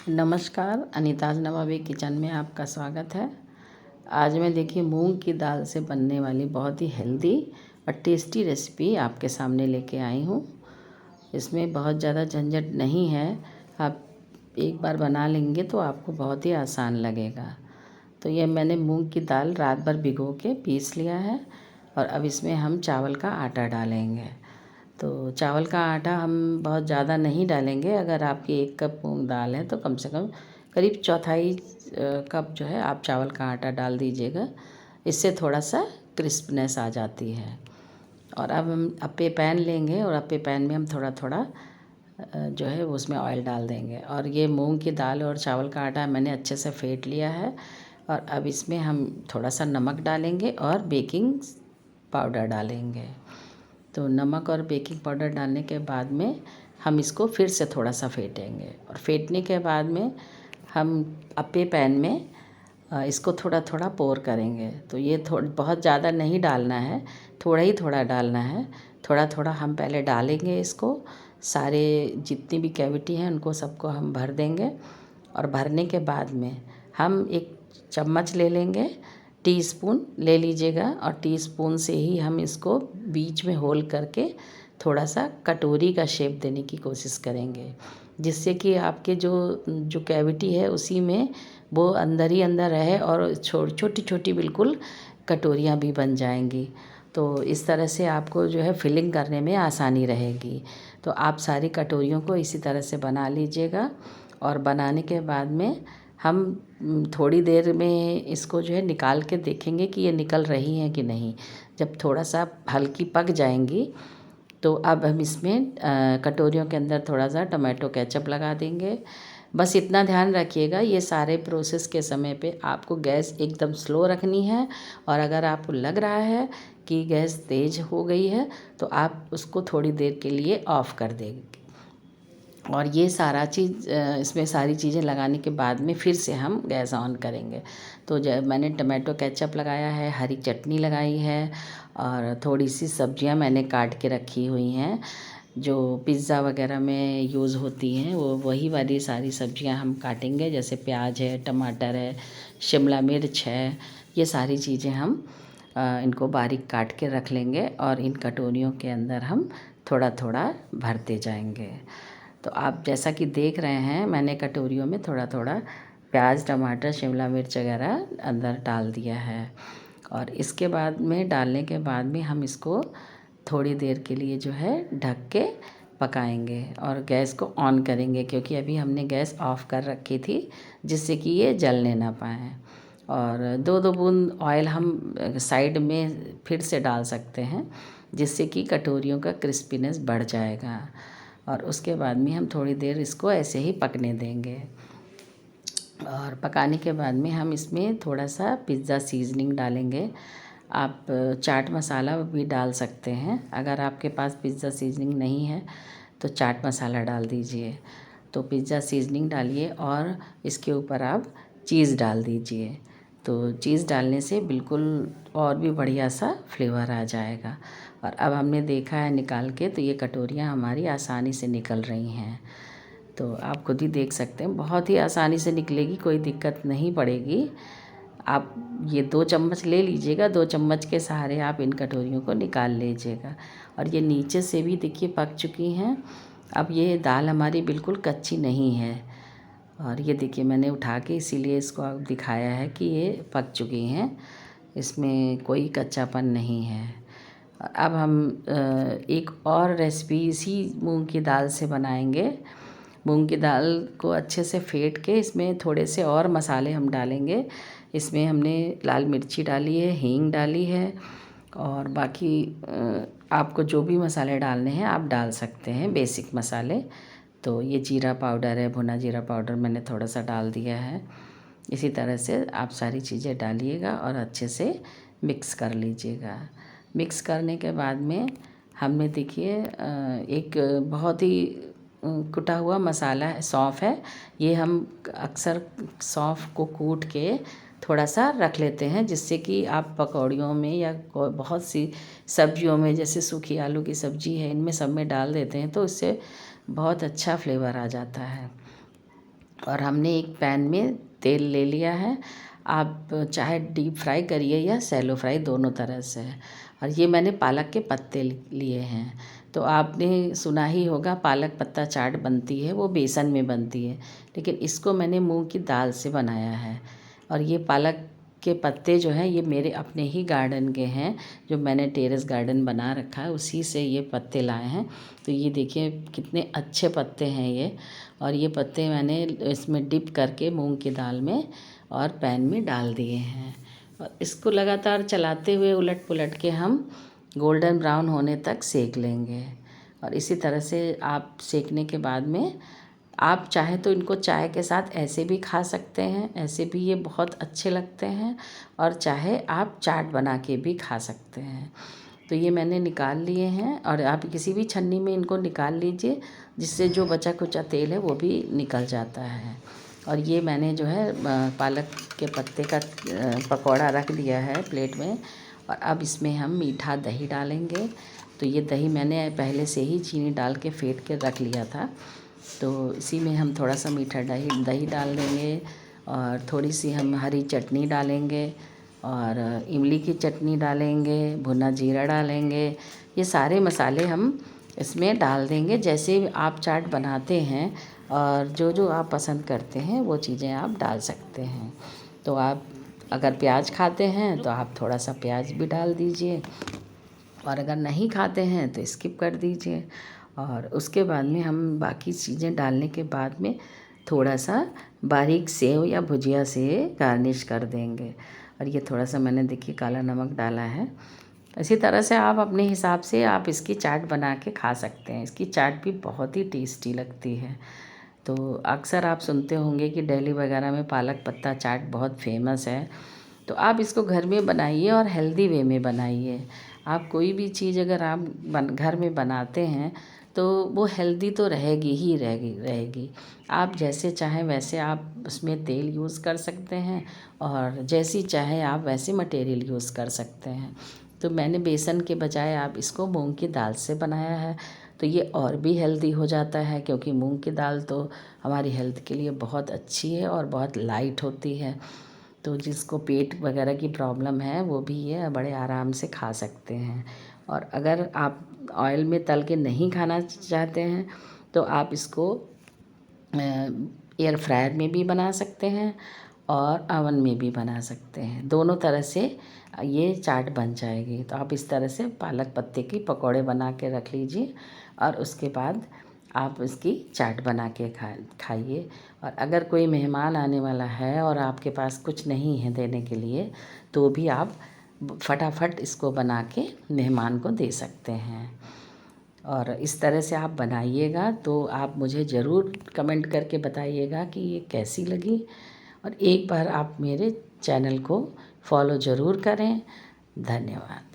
नमस्कार, अनीताज़ नवाबी किचन में आपका स्वागत है। आज मैं देखिए मूंग की दाल से बनने वाली बहुत ही हेल्दी और टेस्टी रेसिपी आपके सामने लेके आई हूँ। इसमें बहुत ज़्यादा झंझट नहीं है, आप एक बार बना लेंगे तो आपको बहुत ही आसान लगेगा। तो ये मैंने मूंग की दाल रात भर भिगो के पीस लिया है और अब इसमें हम चावल का आटा डालेंगे। तो चावल का आटा हम बहुत ज़्यादा नहीं डालेंगे। अगर आपकी 1 कप मूंग दाल है तो कम से कम करीब चौथाई कप जो है आप चावल का आटा डाल दीजिएगा। इससे थोड़ा सा क्रिस्पनेस आ जाती है। और अब हम अप्पे पैन लेंगे और अप्पे पैन में हम थोड़ा थोड़ा जो है उसमें ऑयल डाल देंगे। और ये मूंग की दाल और चावल का आटा मैंने अच्छे से फेंट लिया है। और अब इसमें हम थोड़ा सा नमक डालेंगे और बेकिंग पाउडर डालेंगे। तो नमक और बेकिंग पाउडर डालने के बाद में हम इसको फिर से थोड़ा सा फेंटेंगे। और फेंटने के बाद में हम अप्पे पैन में इसको थोड़ा थोड़ा पोर करेंगे। तो ये बहुत ज़्यादा नहीं डालना है, थोड़ा ही थोड़ा डालना है। थोड़ा थोड़ा हम पहले डालेंगे इसको, सारे जितनी भी कैविटी हैं उनको सबको हम भर देंगे। और भरने के बाद में हम एक चम्मच ले लेंगे, टीस्पून ले लीजिएगा। और टीस्पून से ही हम इसको बीच में होल करके थोड़ा सा कटोरी का शेप देने की कोशिश करेंगे, जिससे कि आपके जो कैविटी है उसी में वो अंदर ही अंदर रहे और छोटी छोटी बिल्कुल कटोरियाँ भी बन जाएंगी। तो इस तरह से आपको जो है फिलिंग करने में आसानी रहेगी। तो आप सारी कटोरियों को इसी तरह से बना लीजिएगा। और बनाने के बाद में हम थोड़ी देर में इसको जो है निकाल के देखेंगे कि ये निकल रही हैं कि नहीं। जब थोड़ा सा हल्की पक जाएंगी तो अब हम इसमें कटोरियों के अंदर थोड़ा सा टमाटो केचप लगा देंगे। बस इतना ध्यान रखिएगा, ये सारे प्रोसेस के समय पे आपको गैस एकदम स्लो रखनी है। और अगर आपको लग रहा है कि गैस तेज़ हो गई है तो आप उसको थोड़ी देर के लिए ऑफ़ कर देंगे। और ये सारा चीज़ इसमें सारी चीज़ें लगाने के बाद में फिर से हम गैस ऑन करेंगे। तो जब मैंने टमाटो केचप लगाया है, हरी चटनी लगाई है और थोड़ी सी सब्जियां मैंने काट के रखी हुई हैं जो पिज़्ज़ा वगैरह में यूज़ होती हैं, वो वही वाली सारी सब्जियां हम काटेंगे। जैसे प्याज है, टमाटर है, शिमला मिर्च है, ये सारी चीज़ें हम इनको बारीक काट के रख लेंगे। और इन कटोरियों के अंदर हम थोड़ा थोड़ा भरते जाएंगे। तो आप जैसा कि देख रहे हैं मैंने कटोरियों में थोड़ा थोड़ा प्याज, टमाटर, शिमला मिर्च वगैरह अंदर डाल दिया है। और इसके बाद में डालने के बाद में हम इसको थोड़ी देर के लिए जो है ढक के पकाएंगे और गैस को ऑन करेंगे, क्योंकि अभी हमने गैस ऑफ़ कर रखी थी जिससे कि ये जलने ना पाएँ। और दो दो बूंद ऑयल हम साइड में फिर से डाल सकते हैं, जिससे कि कटोरियों का क्रिस्पीनेस बढ़ जाएगा। और उसके बाद में हम थोड़ी देर इसको ऐसे ही पकने देंगे। और पकाने के बाद में हम इसमें थोड़ा सा पिज़्ज़ा सीजनिंग डालेंगे। आप चाट मसाला भी डाल सकते हैं। अगर आपके पास पिज़्ज़ा सीजनिंग नहीं है तो चाट मसाला डाल दीजिए। तो पिज़्ज़ा सीजनिंग डालिए और इसके ऊपर आप चीज़ डाल दीजिए। तो चीज़ डालने से बिल्कुल और भी बढ़िया सा फ्लेवर आ जाएगा। और अब हमने देखा है निकाल के तो ये कटोरियाँ हमारी आसानी से निकल रही हैं। तो आप खुद ही देख सकते हैं, बहुत ही आसानी से निकलेगी, कोई दिक्कत नहीं पड़ेगी। आप ये 2 चम्मच ले लीजिएगा, 2 चम्मच के सहारे आप इन कटोरियों को निकाल लीजिएगा। और ये नीचे से भी देखिए पक चुकी हैं। अब ये दाल हमारी बिल्कुल कच्ची नहीं है। और ये देखिए मैंने उठा के इसीलिए इसको अब दिखाया है कि ये पक चुकी हैं, इसमें कोई कच्चापन नहीं है। अब हम एक और रेसिपी इसी मूंग की दाल से बनाएंगे। मूंग की दाल को अच्छे से फेंट के इसमें थोड़े से और मसाले हम डालेंगे। इसमें हमने लाल मिर्ची डाली है, हींग डाली है और बाकी आपको जो भी मसाले डालने हैं आप डाल सकते हैं, बेसिक मसाले। तो ये जीरा पाउडर है, भुना जीरा पाउडर मैंने थोड़ा सा डाल दिया है। इसी तरह से आप सारी चीज़ें डालिएगा और अच्छे से मिक्स कर लीजिएगा। मिक्स करने के बाद में हमने देखिए एक बहुत ही कुटा हुआ मसाला है, सौंफ है। ये हम अक्सर सौंफ को कूट के थोड़ा सा रख लेते हैं, जिससे कि आप पकौड़ियों में या बहुत सी सब्जियों में, जैसे सूखी आलू की सब्ज़ी है, इनमें सब में डाल देते हैं तो इससे बहुत अच्छा फ्लेवर आ जाता है। और हमने एक पैन में तेल ले लिया है। आप चाहे डीप फ्राई करिए या सैलो फ्राई, दोनों तरह से है। और ये मैंने पालक के पत्ते लिए हैं। तो आपने सुना ही होगा पालक पत्ता चाट बनती है, वो बेसन में बनती है, लेकिन इसको मैंने मूंग की दाल से बनाया है। और ये पालक के पत्ते जो हैं ये मेरे अपने ही गार्डन के हैं, जो मैंने टेरेस गार्डन बना रखा है उसी से ये पत्ते लाए हैं। तो ये देखिए कितने अच्छे पत्ते हैं ये। और ये पत्ते मैंने इसमें डिप करके मूंग की दाल में और पैन में डाल दिए हैं। और इसको लगातार चलाते हुए उलट पुलट के हम गोल्डन ब्राउन होने तक सेक लेंगे। और इसी तरह से आप सेकने के बाद में आप चाहें तो इनको चाय के साथ ऐसे भी खा सकते हैं, ऐसे भी ये बहुत अच्छे लगते हैं। और चाहे आप चाट बना के भी खा सकते हैं। तो ये मैंने निकाल लिए हैं और आप किसी भी छन्नी में इनको निकाल लीजिए, जिससे जो बचा कुचा तेल है वो भी निकल जाता है। और ये मैंने जो है पालक के पत्ते का पकौड़ा रख दिया है प्लेट में। और अब इसमें हम मीठा दही डालेंगे। तो ये दही मैंने पहले से ही चीनी डाल के फेंट के रख लिया था। तो इसी में हम थोड़ा सा मीठा दही डाल देंगे और थोड़ी सी हम हरी चटनी डालेंगे और इमली की चटनी डालेंगे, भुना जीरा डालेंगे। ये सारे मसाले हम इसमें डाल देंगे जैसे आप चाट बनाते हैं, और जो जो आप पसंद करते हैं वो चीज़ें आप डाल सकते हैं। तो आप अगर प्याज खाते हैं तो आप थोड़ा सा प्याज भी डाल दीजिए, और अगर नहीं खाते हैं तो स्किप कर दीजिए। और उसके बाद में हम बाकी चीज़ें डालने के बाद में थोड़ा सा बारीक सेव या भुजिया से गार्निश कर देंगे। और ये थोड़ा सा मैंने देखिए काला नमक डाला है। इसी तरह से आप अपने हिसाब से आप इसकी चाट बना के खा सकते हैं। इसकी चाट भी बहुत ही टेस्टी लगती है। तो अक्सर आप सुनते होंगे कि दिल्ली वगैरह में पालक पत्ता चाट बहुत फेमस है। तो आप इसको घर में बनाइए और हेल्दी वे में बनाइए। आप कोई भी चीज़ अगर आप घर में बनाते हैं तो वो हेल्दी तो रहेगी। आप जैसे चाहें वैसे आप उसमें तेल यूज़ कर सकते हैं, और जैसी चाहे आप वैसे मटेरियल यूज़ कर सकते हैं। तो मैंने बेसन के बजाय आप इसको मूंग की दाल से बनाया है। तो ये और भी हेल्दी हो जाता है, क्योंकि मूंग की दाल तो हमारी हेल्थ के लिए बहुत अच्छी है और बहुत लाइट होती है। तो जिसको पेट वगैरह की प्रॉब्लम है वो भी ये बड़े आराम से खा सकते हैं। और अगर आप ऑयल में तल के नहीं खाना चाहते हैं तो आप इसको एयर फ्रायर में भी बना सकते हैं और अवन में भी बना सकते हैं। दोनों तरह से ये चाट बन जाएगी। तो आप इस तरह से पालक पत्ते की पकौड़े बना के रख लीजिए और उसके बाद आप इसकी चाट बना के खाइए। और अगर कोई मेहमान आने वाला है और आपके पास कुछ नहीं है देने के लिए, तो भी आप फटाफट इसको बना के मेहमान को दे सकते हैं। और इस तरह से आप बनाइएगा तो आप मुझे ज़रूर कमेंट करके बताइएगा कि ये कैसी लगी। और एक बार आप मेरे चैनल को फॉलो ज़रूर करें। धन्यवाद।